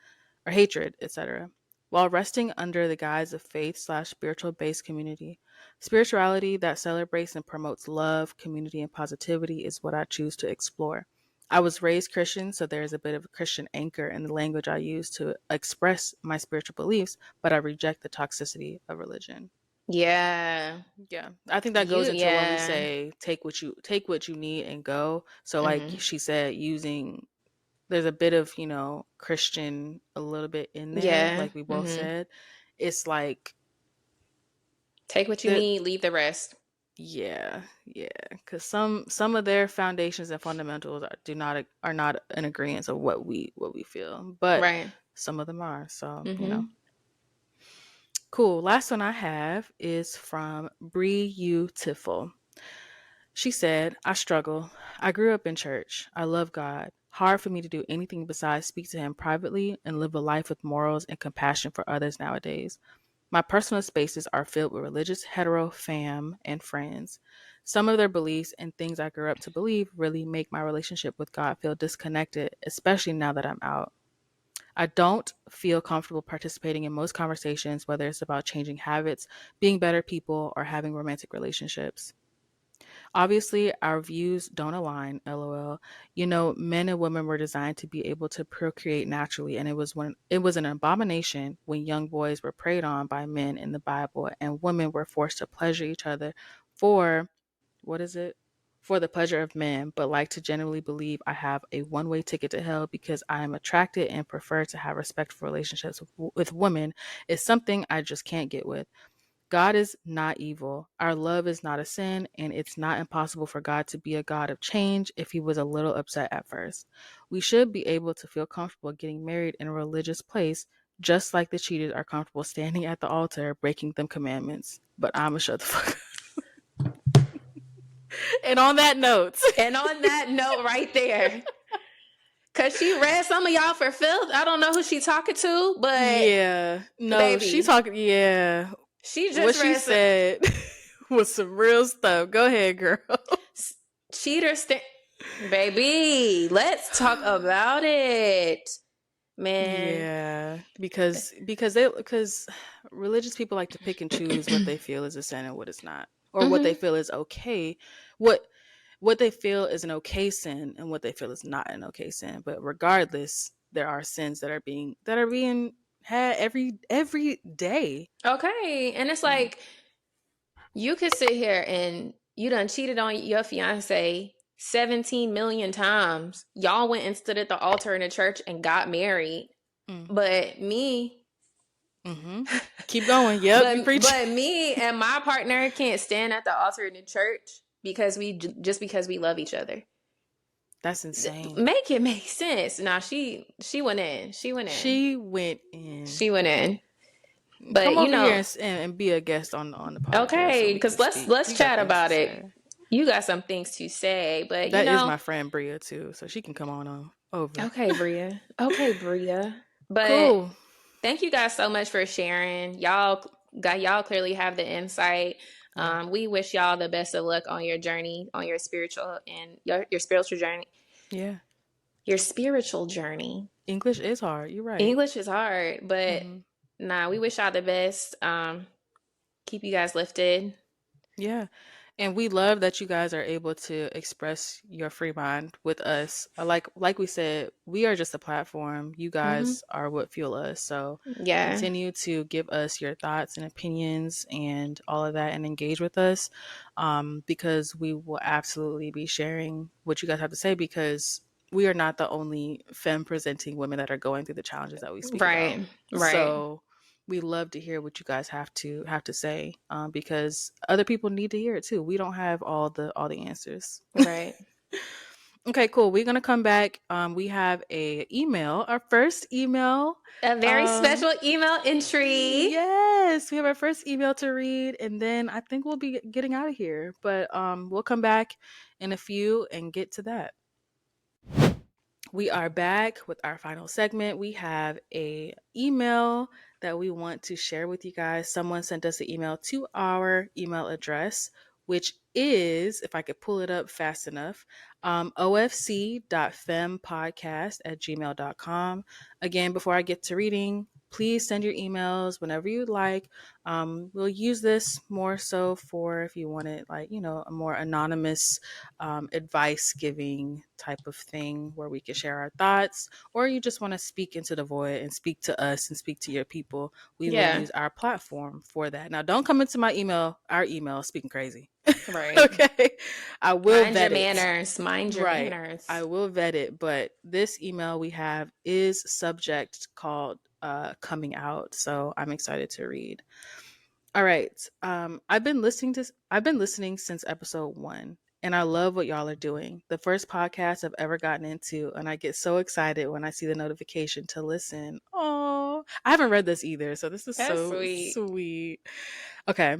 or hatred, etc., while resting under the guise of faith/spiritual based community. Spirituality that celebrates and promotes love, community, and positivity is what I choose to explore. I was raised Christian, so there is a bit of a Christian anchor in the language I use to express my spiritual beliefs, but I reject the toxicity of religion. Yeah. Yeah. I think that goes into when we Yeah. say take what you need and go. So like Mhm. she said, using there's a bit of, Christian a little bit in there, Yeah. like we both Mhm. said. It's like Take what you the need, leave the rest. yeah, yeah, because some of their foundations and fundamentals are not in agreement of what we feel, but Right. some of them are. So Mhm. cool. Last one I have is from Bri U Tiffle. She said, "I struggle. I grew up in church. I love God. Hard for me to do anything besides speak to Him privately and live a life with morals and compassion for others nowadays. My personal spaces are filled with religious hetero fam and friends. Some of their beliefs and things I grew up to believe really make my relationship with God feel disconnected, especially now that I'm out. I don't feel comfortable participating in most conversations, whether it's about changing habits, being better people, or having romantic relationships. Obviously, our views don't align, lol. Men and women were designed to be able to procreate naturally, and it was an abomination when young boys were preyed on by men in the Bible and women were forced to pleasure each other for what is it? For the pleasure of men, but like to generally believe I have a one-way ticket to hell because I am attracted and prefer to have respectful relationships with women is something I just can't get with. God is not evil. Our love is not a sin, and it's not impossible for God to be a God of change if he was a little upset at first. We should be able to feel comfortable getting married in a religious place, just like the cheaters are comfortable standing at the altar breaking them commandments. But I'ma shut the fuck up. And on that note, And on that note right there, cause she read some of y'all for filth. I don't know who she talking to, but yeah. No, she baby, talking, yeah. she What just she read some said was some real stuff. Go ahead, girl. cheater. Baby, let's talk about it. Man. Yeah, because religious people like to pick and choose what they feel is a sin and what is not, or what they Hmm. feel is okay, what what they feel is an okay sin and what they feel is not an okay sin. But regardless, there are sins that are being had every day. Okay. And it's Yeah. like, you could sit here and you done cheated on your fiance 17 million times. Y'all went and stood at the altar in the church and got married. Mm. But me, Mm-hmm. Keep going. Yep, you but preach. but me and my partner can't stand at the altar in the church because just because we love each other. That's insane. Make it make sense. Now she went in. She went in. She went in. She went in. But Come over here and be a guest on the podcast so okay, we can because speak. let's You got chat things to about it. say. You got some things to say, but That is my friend Bria too, so she can come on over. okay, Bria. Okay, Bria. But Cool. thank you guys so much for sharing. Y'all clearly have the insight. Yeah. We wish y'all the best of luck on your journey, on your spiritual and your spiritual journey. Yeah. Your spiritual journey. English is hard. You're right. English is hard, but Hmm. nah, we wish y'all the best. Keep you guys lifted. Yeah. And we love that you guys are able to express your free mind with us. Like we said, we are just a platform. You Hmm. guys are what fuel us. So Yeah. continue to give us your thoughts and opinions and all of that and engage with us, because we will absolutely be sharing what you guys have to say, because we are not the only femme presenting women that are going through the challenges that we speak about. Right. Right. So we love to hear what you guys have to say, because other people need to hear it too. We don't have all the answers. Right. Okay, cool. We're gonna come back. We have a email, our first email. A very Um, special email entry. yes, we have our first email to read, and then I think we'll be getting out of here. But we'll come back in a few and get to that. We are back with our final segment. We have a email that we want to share with you guys. Someone sent us an email to our email address, which is, if I could pull it up fast enough, ofc.fempodcast@gmail.com. Again, before I get to reading, please send your emails whenever you'd like. We'll use this more so for if you wanted, like, a more anonymous advice giving type of thing where we can share our thoughts, or you just want to speak into the void and speak to us and speak to your people. We will Yeah. use our platform for that. Now, don't come into our email speaking crazy. Right. Okay. I will Mind your vet it. manners. Mind your Right. manners. I will vet it, but this email we have is subject called coming out. So I'm excited to read. All right. I've been listening since episode 1, and I love what y'all are doing. The first podcast I've ever gotten into, and I get so excited when I see the notification to listen. Oh, I haven't read this either, so this is That's so sweet. sweet. Okay.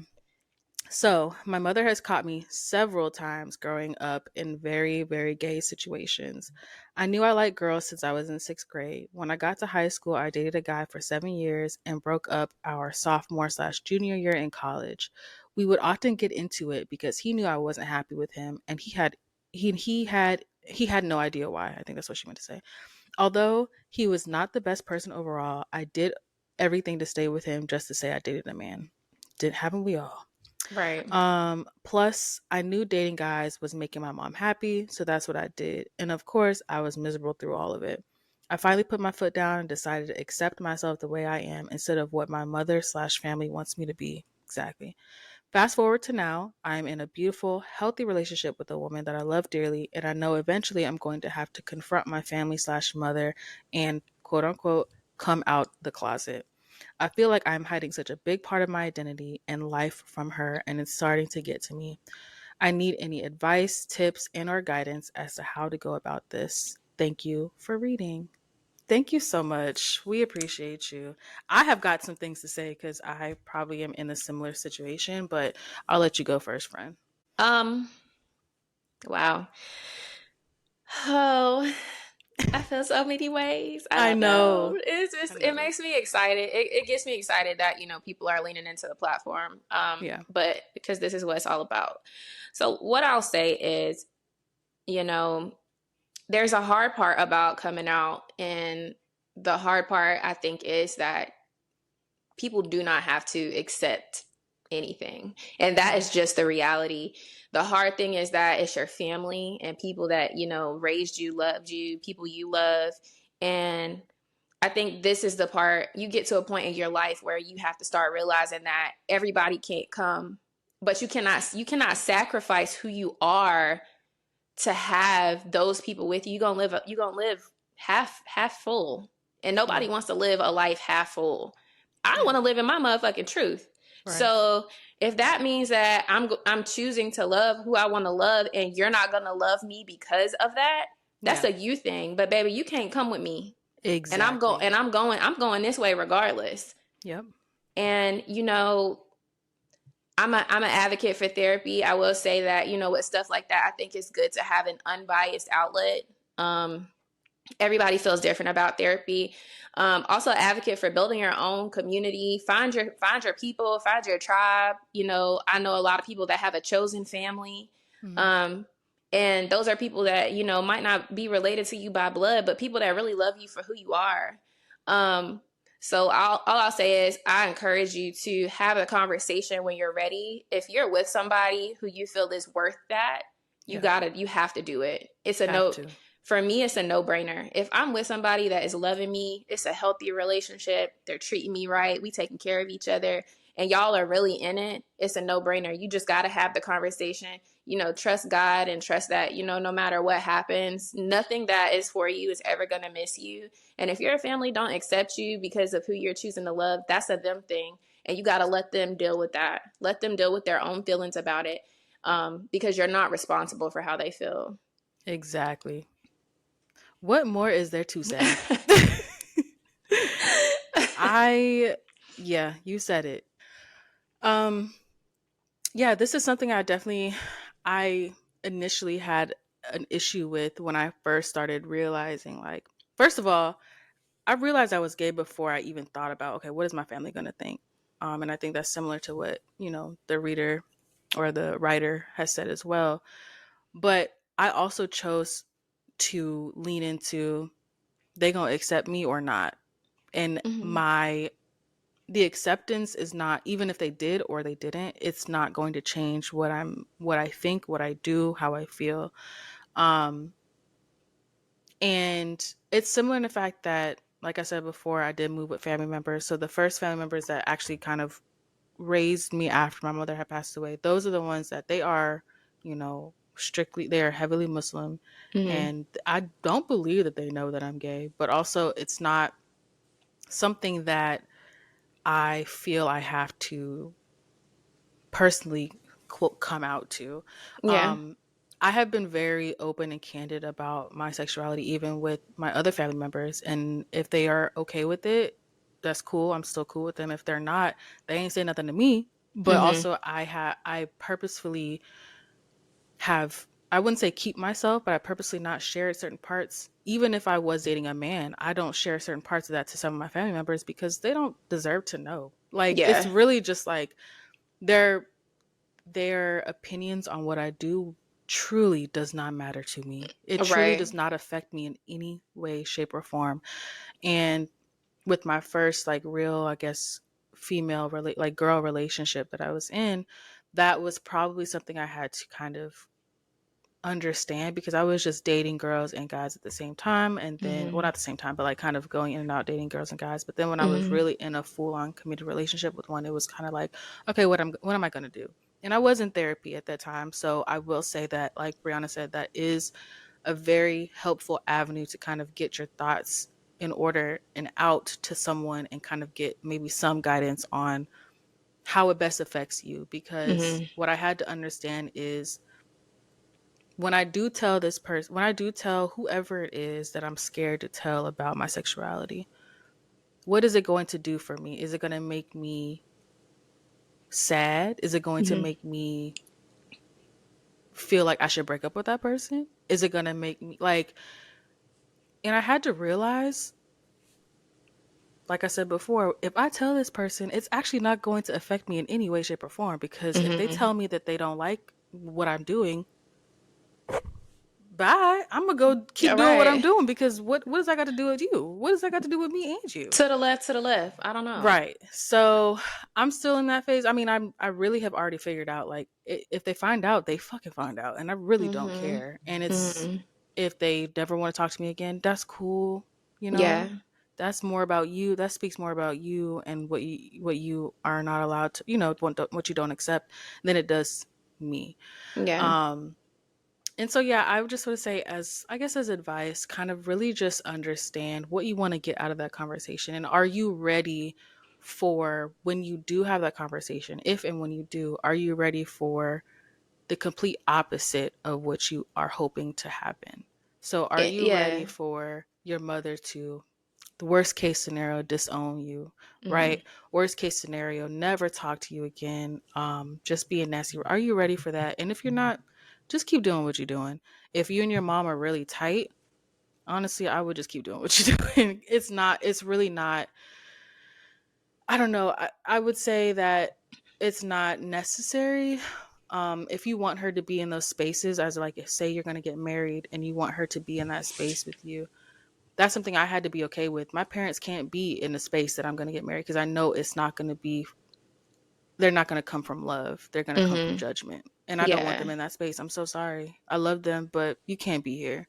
So, my mother has caught me several times growing up in very, very gay situations. I knew I liked girls since I was in 6th grade. When I got to high school, I dated a guy for 7 years and broke up our sophomore/junior year in college. We would often get into it because he knew I wasn't happy with him, and he had no idea why. I think that's what she meant to say. Although he was not the best person overall, I did everything to stay with him just to say I dated a man. Haven't we all? Right. Plus I knew dating guys was making my mom happy, so that's what I did. And of course, I was miserable through all of it. I finally put my foot down and decided to accept myself the way I am instead of what my mother/family wants me to be. Exactly. Fast forward to now, I'm in a beautiful, healthy relationship with a woman that I love dearly, and I know eventually I'm going to have to confront my family/mother and quote unquote come out the closet. I feel like I'm hiding such a big part of my identity and life from her, and it's starting to get to me. I need any advice, tips, and or guidance as to how to go about this. Thank you for reading. Thank you so much. We appreciate you. I have got some things to say because I probably am in a similar situation, but I'll let you go first, friend. Um, wow. Oh, I feel so many ways. I I don't know. know. It's I just, it know. makes me excited. It gets me excited that, people are leaning into the platform. Yeah. But because this is what it's all about. So what I'll say is, you know, there's a hard part about coming out. And the hard part, I think, is that people do not have to accept anything. And that Right. is just the reality. The hard thing is that it's your family and people that, raised you, loved you, people you love. And I think this is the part you get to a point in your life where you have to start realizing that everybody can't come, but you cannot sacrifice who you are to have those people with you. You're gonna live half full. And Yeah. nobody wants to live a life half full. I Yeah. want to live in my motherfucking truth. Right. So if that means that I'm choosing to love who I want to love, and you're not gonna love me because of that, that's Yeah. a you thing. But baby, you can't come with me. And Exactly. I'm going this way regardless. Yep. And I'm an advocate for therapy. I will say that, with stuff like that, I think it's good to have an unbiased outlet. Everybody feels different about therapy. Also, advocate for building your own community. Find your people. Find your tribe. I know a lot of people that have a chosen family, Mhm. um, and those are people that might not be related to you by blood, but people that really love you for who you are. Um, so all I'll say is I encourage you to have a conversation when you're ready. If you're with somebody who you feel is worth that, Yeah. you have to do it. It's a Have no. to. For me, it's a no-brainer. If I'm with somebody that is loving me, it's a healthy relationship, they're treating me right, we taking care of each other, and y'all are really in it, it's a no-brainer. You just got to have the conversation. Trust God and trust that, no matter what happens, nothing that is for you is ever going to miss you. And if your family don't accept you because of who you're choosing to love, that's a them thing. And you got to let them deal with that. Let them deal with their own feelings about it, because you're not responsible for how they feel. Exactly. What more is there to say? I yeah, you said it. Um yeah, this is something I initially had an issue with when I first started realizing, like, first of all, I realized I was gay before I even thought about, okay, what is my family going to think? And I think that's similar to what, the reader or the writer has said as well. But I also chose to lean into they going to accept me or not. And Hmm. the acceptance is not, even if they did or they didn't, it's not going to change what I think, what I do, how I feel. Um and it's similar in the fact that, like I said before, I did move with family members. So the first family members that actually kind of raised me after my mother had passed away, those are the ones that they are, strictly, they are heavily Muslim. Hmm. And I don't believe that they know that I'm gay, but also it's not something that I feel I have to personally, quote, come out to. Yeah. Um, I have been very open and candid about my sexuality, even with my other family members. And if they are okay with it, that's cool. I'm still cool with them. If they're not, they ain't saying nothing to me. But Hmm. also, I purposefully have, I wouldn't say keep myself, but I purposely not shared certain parts. Even if I was dating a man, I don't share certain parts of that to some of my family members because they don't deserve to know. Like, it's Yeah. really just like their their opinions on what I do truly does not matter to me. It truly Right. does not affect me in any way, shape, or form. And with my first, like, real, I guess, like girl relationship that I was in, that was probably something I had to kind of understand because I was just dating girls and guys at the same time. And then, well, Hmm. not the same time, but like kind of going in and out dating girls and guys. But then when I was Hmm. really in a full on committed relationship with one, it was kind of like, okay, what am I going to do? And I was in therapy at that time. So I will say that, like Brianna said, that is a very helpful avenue to kind of get your thoughts in order and out to someone and kind of get maybe some guidance on how it best affects you. Because Hmm. what I had to understand is when I do tell whoever it is that I'm scared to tell about my sexuality, what is it going to do for me? Is it going to make me sad? Is it going to Hmm. make me feel like I should break up with that person? Is it going to make me like, and I had to realize, like I said before, if I tell this person, it's actually not going to affect me in any way, shape, or form because if they Hmm. tell me that they don't like what I'm doing, bye. I'm gonna go keep All doing what I'm right. doing because what does that got to do with you? What does that got to do with me and you? To the left, to the left. I don't know. Right. So I'm still in that phase. I mean, I really have already figured out like if they find out, they fucking find out, and I really don't Mhm. care. And it's Mhm. if they never want to talk to me again, that's cool. You know, Yeah. that's more about you. That speaks more about you and what you are not allowed to. What you don't accept than it does me. Yeah. Um, and so, yeah, I would just want to say, as I guess, as advice, kind of really just understand what you want to get out of that conversation. And are you ready for when you do have that conversation? If and when you do, are you ready for the complete opposite of what you are hoping to happen? So, are you ready Yeah. for your mother to, the worst case scenario, disown you, Mhm. right? Worst case scenario, never talk to you again, just being nasty. Are you ready for that? And if you're not, just keep doing what you're doing. If you and your mom are really tight, honestly, I would just keep doing what you're doing. It's really not, I don't know. I would say that it's not necessary. If you want her to be in those spaces, as like, say you're going to get married and you want her to be in that space with you, that's something I had to be okay with. My parents can't be in the space that I'm going to get married because I know it's not going to be, they're not going to come from love. They're going to come from Mhm. judgment. And I don't want Yeah. them in that space. I'm so sorry. I love them, but you can't be here.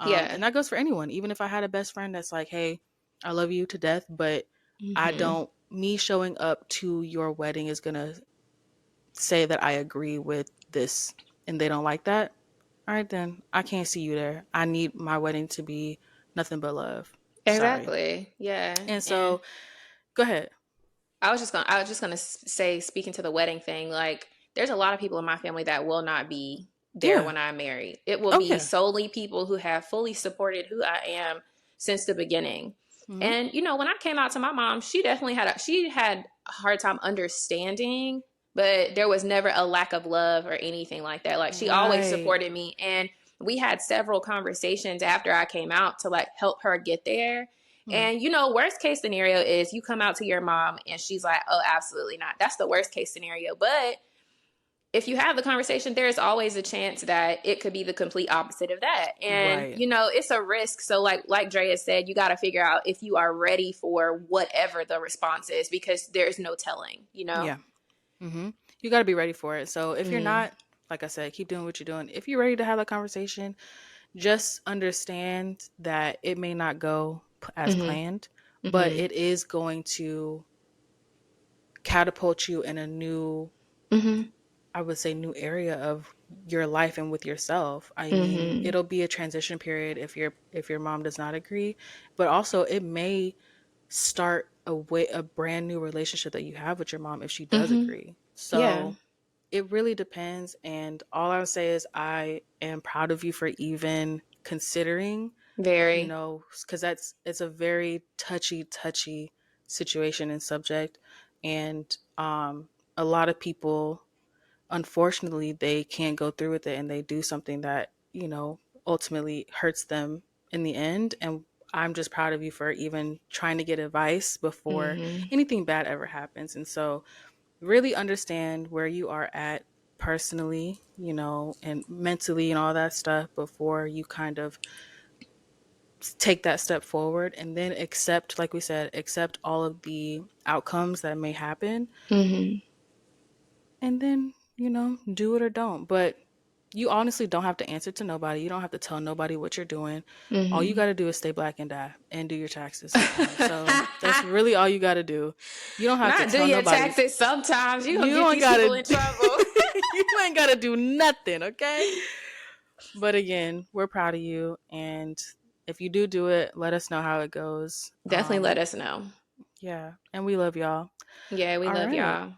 Yeah. And that goes for anyone. Even if I had a best friend that's like, hey, I love you to death, but Mhm. me showing up to your wedding is going to say that I agree with this and they don't like that. All right, then I can't see you there. I need my wedding to be nothing but love. Sorry. Exactly. Yeah. And And so, go ahead. I was just gonna say, speaking to the wedding thing, like there's a lot of people in my family that will not be there Yeah. when I'm married. It will Oh, be yeah. solely people who have fully supported who I am since the beginning. Hmm. And when I came out to my mom, she had a hard time understanding, but there was never a lack of love or anything like that. Like she always Right. supported me, and we had several conversations after I came out to like help her get there. Hmm. And worst case scenario is you come out to your mom and she's like, "Oh, absolutely not." That's the worst case scenario. But if you have the conversation, there's always a chance that it could be the complete opposite of that. And Right. it's a risk. So like Drea said, you got to figure out if you are ready for whatever the response is, because there's no telling. Yeah. Hmm. You got to be ready for it. So, if you're Mm, not, like I said, keep doing what you're doing. If you're ready to have that conversation, just understand that it may not go as mm-hmm, planned, but mm-hmm, it is going to catapult you in a new, mm-hmm, I would say, new area of your life and with yourself. I mean, mm-hmm, it'll be a transition period if your mom does not agree, but also it may start a brand new relationship that you have with your mom if she does mm-hmm. agree. Yeah, So it really depends. And all I would say is I am proud of you for even considering, very. because it's a very touchy situation and subject. And a lot of people, unfortunately, they can't go through with it and they do something that, ultimately hurts them in the end. And I'm just proud of you for even trying to get advice before Mm-hmm, anything bad ever happens. And so, really understand where you are at personally, and mentally and all that stuff before you kind of take that step forward and then accept, like we said, accept all of the outcomes that may happen mm-hmm, and then, do it or don't. But you honestly don't have to answer to nobody. You don't have to tell nobody what you're doing. All you mm-hmm. got to do is stay black and die and do your taxes sometimes. So that's really all you got to do. You don't have to Not do tell your nobody. taxes sometimes. You gonna You get ain't these got people to in trouble. you ain't got to do nothing, okay? But again, we're proud of you, and if you do it, let us know how it goes. Definitely let us know. Yeah, and we love y'all. Yeah, we All love right. y'all.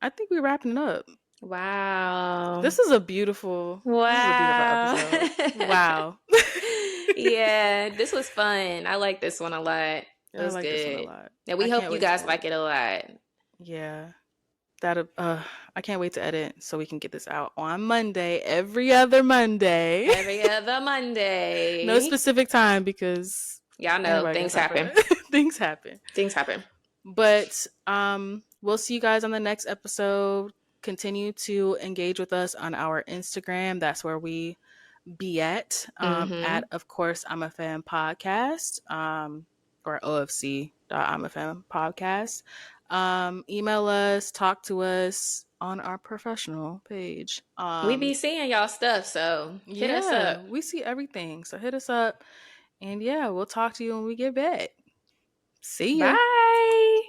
I think we're wrapping up. Wow. This is a beautiful Wow. episode. Wow. Yeah, this was fun. I like this one a lot. It I was like this one a good. lot. And we I hope can't you wait to guys edit. like it a lot. Yeah. That I can't wait to edit so we can get this out on Monday, every other Monday. Every other No Monday. specific time because Y'all know anybody got things time for happen. that. Things happen. Things happen. But we'll see you guys on the next episode. Continue to engage with us on our Instagram. That's where we be at, of course, I'm a fan podcast, or OFC. I'm a fan podcast. Email us, talk to us on our professional page. We be seeing y'all stuff, so hit us Yeah, up. we see everything. So hit us up, and yeah, we'll talk to you when we get back. See ya. Bye.